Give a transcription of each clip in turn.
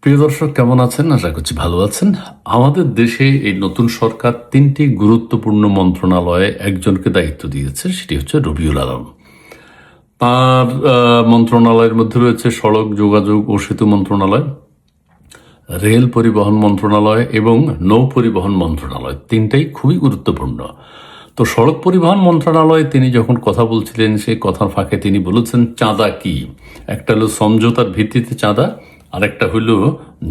প্রিয় দর্শক, কেমন আছেন? আশা করছি ভালো আছেন। আমাদের দেশে এই নতুন সরকার ৩টি গুরুত্বপূর্ণ মন্ত্রণালয়ে একজনকে দায়িত্ব দিয়েছে, সেটি হচ্ছে রবিউল আলম। তার মন্ত্রণালয়ের মধ্যে রয়েছে সড়ক যোগাযোগ ও সেতু মন্ত্রণালয়, রেল পরিবহন মন্ত্রণালয় এবং নৌ পরিবহন মন্ত্রণালয়। তিনটাই খুবই গুরুত্বপূর্ণ। তো সড়ক পরিবহন মন্ত্রণালয়ে তিনি যখন কথা বলছিলেন, সেই কথার ফাঁকে তিনি বলেছেন চাঁদা কি। একটা হলো সমঝোতার ভিত্তিতে চাঁদা, আরেকটা হইল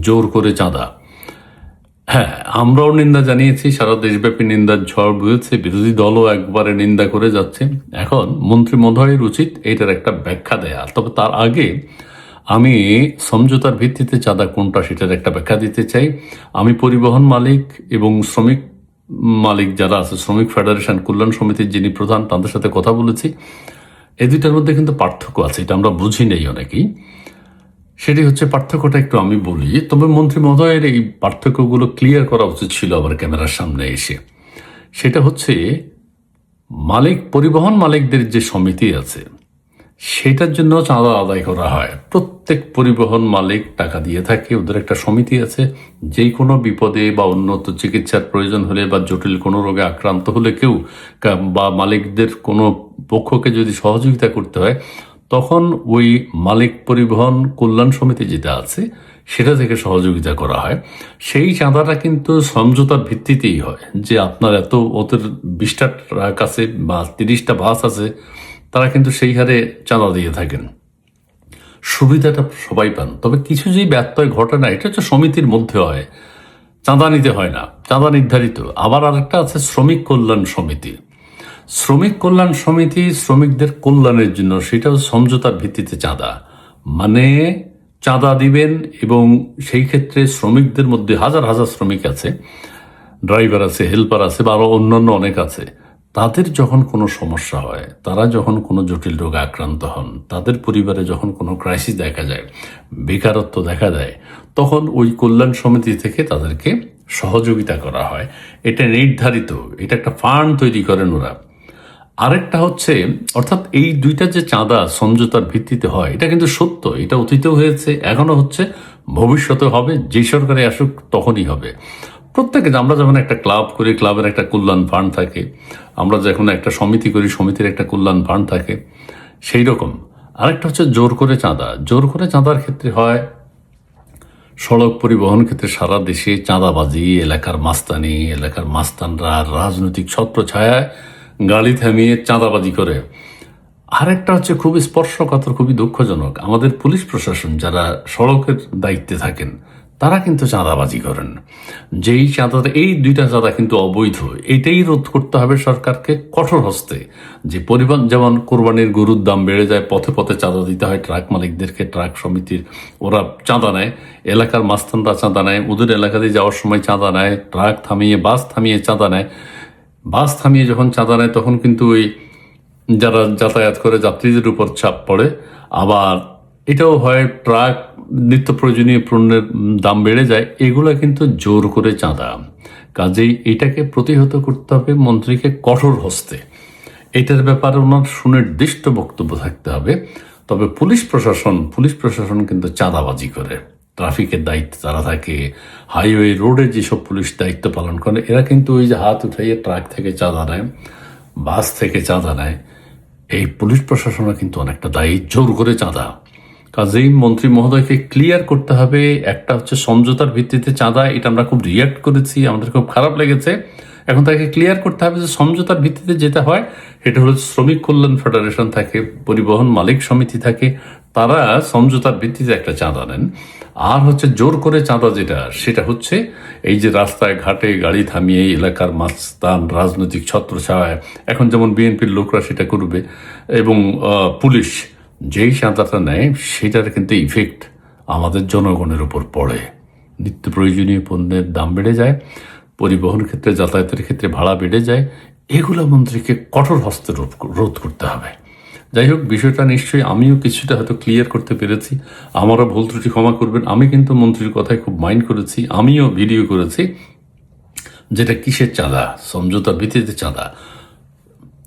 জোর করে চাঁদা। হ্যাঁ, আমরাও নিন্দা জানিয়েছি, সারা দেশব্যাপী নিন্দার ঝড় বয়েছে, বিরোধী দলও একবারে নিন্দা করে যাচ্ছে। এখন মন্ত্রী মহোদয়ের উচিত এটার একটা ব্যাখ্যা দেয়া। তবে তার আগে আমি সমঝোতার ভিত্তিতে চাঁদা কোনটা সেটার একটা ব্যাখ্যা দিতে চাই। আমি পরিবহন মালিক এবং শ্রমিক মালিক যারা আছে, শ্রমিক ফেডারেশন কল্যাণ সমিতির যিনি প্রধান, তাদের সাথে কথা বলেছি। এই দুইটার মধ্যে কিন্তু পার্থক্য আছে, এটা আমরা বুঝি নেই অনেকেই। সেটি হচ্ছে পার্থক্যটা একটু আমি বলি। তবে মন্ত্রী মহোদয়ের এই পার্থক্যগুলো ক্লিয়ার করা উচিত ছিল আবার ক্যামেরার সামনে এসে। সেটা হচ্ছে পরিবহন মালিকদের যে সমিতি আছে সেটার জন্য চাঁদা আদায় করা হয়। প্রত্যেক পরিবহন মালিক টাকা দিয়ে থাকে, ওদের একটা সমিতি আছে। যে কোনো বিপদে বা উন্নত চিকিৎসার প্রয়োজন হলে বা জটিল কোনো রোগে আক্রান্ত হলে কেউ বা মালিকদের কোনো পক্ষকে যদি সহযোগিতা করতে হয়, তখন ওই মালিক পরিবহন কল্যাণ সমিতি যেটা আছে সেটা থেকে সহযোগিতা করা হয়। সেই চাঁদাটা কিন্তু সমঝোতার ভিত্তিতেই হয়, যে আপনার এত ওদের 20টা ট্রাক আছে বা 30টা বাস আছে, তারা কিন্তু সেই হারে চাঁদা দিয়ে থাকেন। সুবিধাটা সবাই পান। তবে কিছু যেই ব্যত্যয় ঘটে না, এটা হচ্ছে সমিতির মধ্যে হয়, চাঁদা নিতে হয় না, চাঁদা নির্ধারিত। আবার আরেকটা আছে শ্রমিক কল্যাণ সমিতি। শ্রমিক কল্যাণ সমিতি শ্রমিকদের কল্যাণের জন্য, সেটাও সমঝোতার ভিত্তিতে চাঁদা। মানে চাঁদা দিবেন এবং সেই ক্ষেত্রে শ্রমিকদের মধ্যে হাজার হাজার শ্রমিক আছে, ড্রাইভার আছে, হেল্পার আছে বা আরও অন্যান্য অনেক আছে। তাদের যখন কোনো সমস্যা হয়, তারা যখন কোনো জটিল রোগে আক্রান্ত হন, তাদের পরিবারে যখন কোনো ক্রাইসিস দেখা যায়, বেকারত্ব দেখা দেয়, তখন ওই কল্যাণ সমিতি থেকে তাদেরকে সহযোগিতা করা হয়। এটা নির্ধারিত, এটা একটা ফান্ড তৈরি করেন ওরা। আরেকটা হচ্ছে, অর্থাৎ এই দুইটা যে চাঁদা সমঝোতার ভিত্তিতে হয়, এটা কিন্তু সত্য, এটা অতীতেও হয়েছে, এখনো হচ্ছে, ভবিষ্যতে হবে। যে সরকারে আসুক তখনই হবে। প্রত্যেকে, আমরা যখন একটা ক্লাব করি, ক্লাবের একটা কল্যাণ ফান্ড থাকে। আমরা যখন একটা সমিতি করি, সমিতির একটা কল্যাণ ফান্ড থাকে। সেই রকম আরেকটা হচ্ছে জোর করে চাঁদা। জোর করে চাঁদার ক্ষেত্রে হয় সড়ক পরিবহন ক্ষেত্রে সারা দেশে চাঁদাবাজি, এলাকার মাস্তানি, এলাকার মাস্তানরা রাজনৈতিক ছত্রছায়ায় গাড়ি থামিয়ে চাঁদাবাজি করে। আরেকটা হচ্ছে খুবই স্পর্শকাতর, খুবই দুঃখজনক, আমাদের পুলিশ প্রশাসন যারা সড়কের দায়িত্বে থাকেন, তারা কিন্তু চাঁদাবাজি করেন। যেই চাঁদাটা, এই দুইটা চাঁদা কিন্তু অবৈধ। এটাই রোধ করতে হবে সরকারকে কঠোর হস্তে। যে পরিবহন, যেমন কোরবানির গরুর দাম বেড়ে যায়, পথে পথে চাঁদা দিতে হয় ট্রাক মালিকদেরকে, ট্রাক সমিতির ওরা চাঁদা নেয়, এলাকার মাস্তানরা চাঁদা নেয়, ওদের এলাকা দিয়ে যাওয়ার সময় চাঁদা নেয়, ট্রাক থামিয়ে বাস থামিয়ে চাঁদা নেয়। বাস থামিয়ে যখন চাঁদা নেয়, তখন কিন্তু ওই যারা যাতায়াত করে যাত্রীদের উপর চাপ পড়ে। আবার এটাও হয়, ট্রাক নিত্য প্রয়োজনীয় পণ্যের দাম বেড়ে যায়, এগুলো কিন্তু জোর করে চাঁদা। কাজেই এটাকে প্রতিহত করতে হবে মন্ত্রীকে কঠোর হস্তে। এটার ব্যাপারে ওনার সুনির্দিষ্ট বক্তব্য থাকতে হবে। তবে পুলিশ প্রশাসন কিন্তু চাঁদাবাজি করে। ট্রাফিকের দায়িত্ব তারা থাকে, হাইওয়ে রোডে যেসব পুলিশ দায়িত্ব পালন করে, এরা কিন্তু ওই যে হাত উঠাইয়ে ট্রাক থেকে চাঁদা নেয়, বাস থেকে চাঁদা নেয়। এই পুলিশ প্রশাসনও কিন্তু অনেকটা দায়ী, জোর করে চাঁদা। কাজেই মন্ত্রী মহোদয়কে ক্লিয়ার করতে হবে। একটা হচ্ছে সমঝোতার ভিত্তিতে চাঁদা, এটা আমরা খুব রিয়াক্ট করেছি, আমাদের খুব খারাপ লেগেছে। এখন তাকে ক্লিয়ার করতে হবে যে সমঝোতার ভিত্তিতে যেটা হয়, এটা হলো শ্রমিক কল্যাণ ফেডারেশন থাকে, পরিবহন মালিক সমিতি থাকে, তারা সমঝোতার ভিত্তিতে একটা চাঁদা নেন। আর হচ্ছে জোর করে চাঁদা যেটা, সেটা হচ্ছে এই যে রাস্তায় ঘাটে গাড়ি থামিয়ে এলাকার মাস্তান রাজনৈতিক ছত্রছায়ায়, এখন যেমন বিএনপির লোকরা সেটা করবে, এবং পুলিশ যেই চাঁদাটা নেয়, সেটার কিন্তু ইফেক্ট আমাদের জনগণের উপর পড়ে। নিত্য প্রয়োজনীয় পণ্যের দাম বেড়ে যায়, পরিবহন ক্ষেত্রে, যাতায়াতের ক্ষেত্রে ভাড়া বেড়ে যায়। এগুলো মন্ত্রীকে কঠোর হস্তে রোধ করতে হবে। যাই হোক, বিষয়টা নিশ্চয়ই আমিও কিছুটা হয়তো ক্লিয়ার করতে পেরেছি। আমারও ভুল ত্রুটি ক্ষমা করবেন। আমি কিন্তু মন্ত্রীর কথায় খুব মাইন্ড করেছি, আমিও ভিডিও করেছি। যেটা কিসের চাঁদা, সমঝোতার ভিত্তিতে চাঁদা।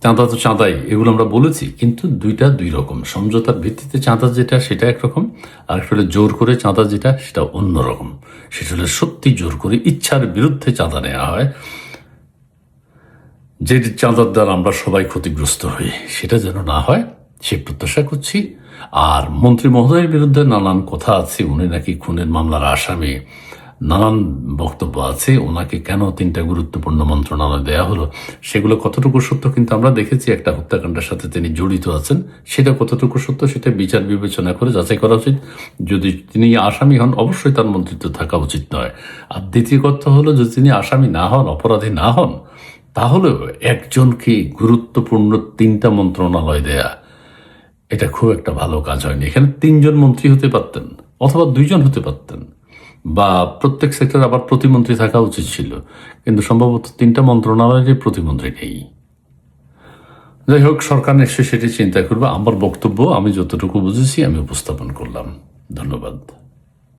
চাঁদা তো চাঁদাই, এগুলো আমরা বলেছি, কিন্তু দুইটা দুই রকম। সমঝোতার ভিত্তিতে চাঁদা যেটা সেটা একরকম, আর একটা হলো জোর করে চাঁদা যেটা সেটা অন্যরকম। সেটা হলো সত্যি জোর করে ইচ্ছার বিরুদ্ধে চাঁদা নেওয়া হয়, যে চাঁদার দ্বারা আমরা সবাই ক্ষতিগ্রস্ত হই, সেটা যেন না হয় সে প্রত্যাশা করছি। আর মন্ত্রী মহোদয়ের বিরুদ্ধে নানান কথা আছে, উনি নাকি খুনের মামলার আসামি, নানান বক্তব্য আছে। ওনাকে কেন 3টা গুরুত্বপূর্ণ মন্ত্রণালয় দেয়া হলো, সেগুলো কতটুকু সত্য কিন্তু আমরা দেখেছি একটা হত্যাকাণ্ডের সাথে তিনি জড়িত আছেন। সেটা কতটুকু সত্য সেটা বিচার বিবেচনা করে যাচাই করা উচিত। যদি তিনি আসামি হন, অবশ্যই তার মন্ত্রিত্ব থাকা উচিত নয়। আর দ্বিতীয় কথা হলো, যদি তিনি আসামি না হন, অপরাধী না হন, তাহলেও একজনকে গুরুত্বপূর্ণ 3টা মন্ত্রণালয় দেয়া, এটা খুব একটা ভালো কাজ হয়নি। এখানে 3জন মন্ত্রী হতে পারতেন, অথবা 2জন হতে পারতেন, বা প্রত্যেক সেক্টরে আবার প্রতিমন্ত্রী থাকা উচিত ছিল। কিন্তু সম্ভবত 3টা মন্ত্রণালয়ের প্রতিমন্ত্রী নেই। যাই হোক, সরকার নিশ্চয়ই সেটি চিন্তা করবে। আমার বক্তব্য আমি যতটুকু বুঝেছি আমি উপস্থাপন করলাম। ধন্যবাদ।